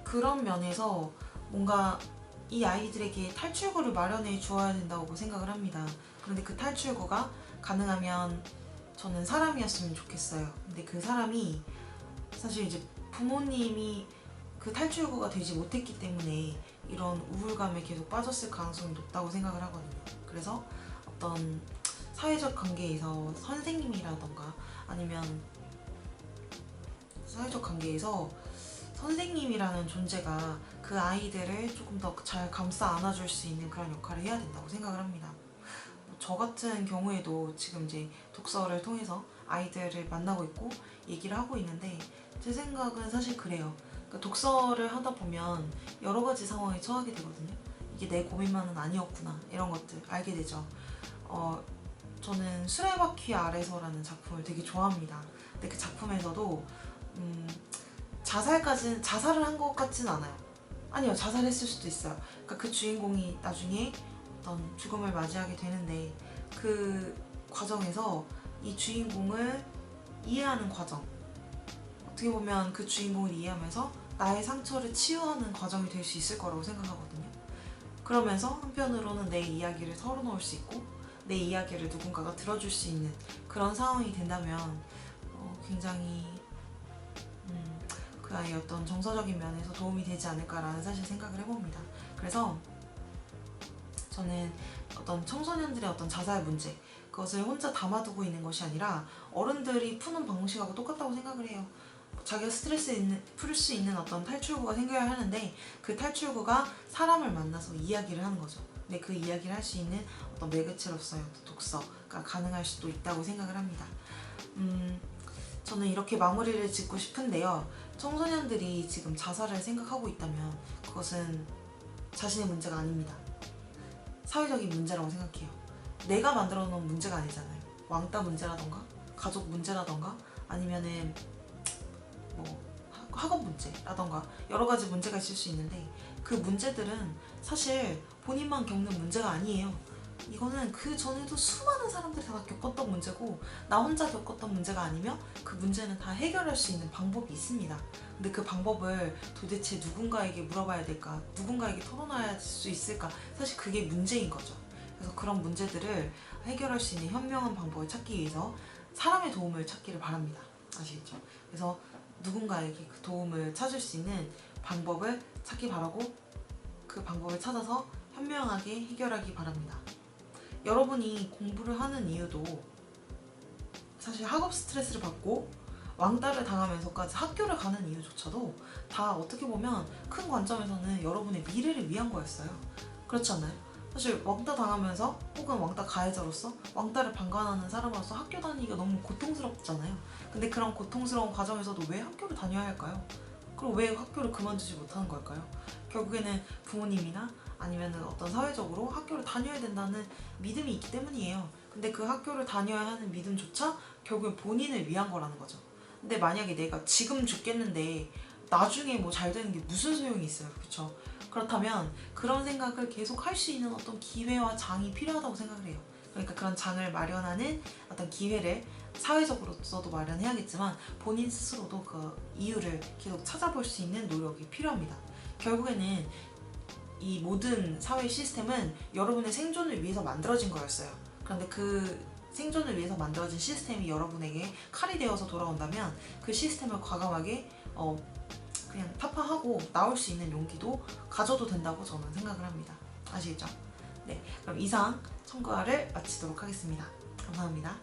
그런 면에서 뭔가 이 아이들에게 탈출구를 마련해 주어야 된다고 생각을 합니다. 그런데 그 탈출구가 가능하면 저는 사람이었으면 좋겠어요. 근데 그 사람이 사실 이제 부모님이 그 탈출구가 되지 못했기 때문에 이런 우울감에 계속 빠졌을 가능성이 높다고 생각을 하거든요. 그래서 어떤 사회적 관계에서 선생님이라던가 아니면 사회적 관계에서 선생님이라는 존재가 그 아이들을 조금 더 잘 감싸 안아줄 수 있는 그런 역할을 해야 된다고 생각을 합니다. 저 같은 경우에도 지금 이제 독서를 통해서 아이들을 만나고 있고 얘기를 하고 있는데 제 생각은 사실 그래요. 그러니까 독서를 하다 보면 여러 가지 상황에 처하게 되거든요. 이게 내 고민만은 아니었구나 이런 것들 알게 되죠. 저는 수레바퀴 아래서라는 작품을 되게 좋아합니다. 근데 그 작품에서도 자살을 한 것 같진 않아요. 아니요, 자살했을 수도 있어요. 그러니까 그 주인공이 나중에 어떤 죽음을 맞이하게 되는데 그 과정에서 이 주인공을 이해하는 과정, 어떻게 보면 그 주인공을 이해하면서 나의 상처를 치유하는 과정이 될 수 있을 거라고 생각하거든요. 그러면서 한편으로는 내 이야기를 털어놓을 수 있고 내 이야기를 누군가가 들어줄 수 있는 그런 상황이 된다면 굉장히 그 아이의 어떤 정서적인 면에서 도움이 되지 않을까라는 사실 생각을 해봅니다. 그래서 저는 어떤 청소년들의 어떤 자살 문제, 그것을 혼자 담아두고 있는 것이 아니라 어른들이 푸는 방식하고 똑같다고 생각을 해요. 자기가 풀 수 있는 어떤 탈출구가 생겨야 하는데 그 탈출구가 사람을 만나서 이야기를 하는 거죠. 근데 그 이야기를 할 수 있는 어떤 매개체로서의 어떤 독서가 가능할 수도 있다고 생각을 합니다. 저는 이렇게 마무리를 짓고 싶은데요. 청소년들이 지금 자살을 생각하고 있다면 그것은 자신의 문제가 아닙니다. 사회적인 문제라고 생각해요. 내가 만들어 놓은 문제가 아니잖아요. 왕따 문제라던가 가족 문제라던가 아니면은 뭐 학업 문제라던가 여러 가지 문제가 있을 수 있는데 그 문제들은 사실 본인만 겪는 문제가 아니에요. 이거는 그 전에도 수많은 사람들이 다 겪었던 문제고 나 혼자 겪었던 문제가 아니며 그 문제는 다 해결할 수 있는 방법이 있습니다. 근데 그 방법을 도대체 누군가에게 물어봐야 될까? 누군가에게 털어놔야 수 있을까? 사실 그게 문제인 거죠. 그래서 그런 문제들을 해결할 수 있는 현명한 방법을 찾기 위해서 사람의 도움을 찾기를 바랍니다. 아시겠죠? 그래서 누군가에게 그 도움을 찾을 수 있는 방법을 찾기 바라고 그 방법을 찾아서 현명하게 해결하기 바랍니다. 여러분이 공부를 하는 이유도 사실 학업 스트레스를 받고 왕따를 당하면서까지 학교를 가는 이유조차도 다 어떻게 보면 큰 관점에서는 여러분의 미래를 위한 거였어요. 그렇지 않나요? 사실 왕따 당하면서 혹은 왕따 가해자로서 왕따를 방관하는 사람으로서 학교 다니기가 너무 고통스럽잖아요. 근데 그런 고통스러운 과정에서도 왜 학교를 다녀야 할까요? 그럼 왜 학교를 그만두지 못하는 걸까요? 결국에는 부모님이나 아니면 어떤 사회적으로 학교를 다녀야 된다는 믿음이 있기 때문이에요. 근데 그 학교를 다녀야 하는 믿음조차 결국엔 본인을 위한 거라는 거죠. 근데 만약에 내가 지금 죽겠는데 나중에 뭐 잘 되는 게 무슨 소용이 있어요. 그렇죠? 그렇다면 그런 생각을 계속 할 수 있는 어떤 기회와 장이 필요하다고 생각을 해요. 그러니까 그런 장을 마련하는 어떤 기회를 사회적으로서도 마련해야겠지만 본인 스스로도 그 이유를 계속 찾아볼 수 있는 노력이 필요합니다. 결국에는 이 모든 사회 시스템은 여러분의 생존을 위해서 만들어진 거였어요. 그런데 그 생존을 위해서 만들어진 시스템이 여러분에게 칼이 되어서 돌아온다면 그 시스템을 과감하게 그냥 타파하고 나올 수 있는 용기도 가져도 된다고 저는 생각을 합니다. 아시겠죠? 네, 그럼 이상 청구화를 마치도록 하겠습니다. 감사합니다.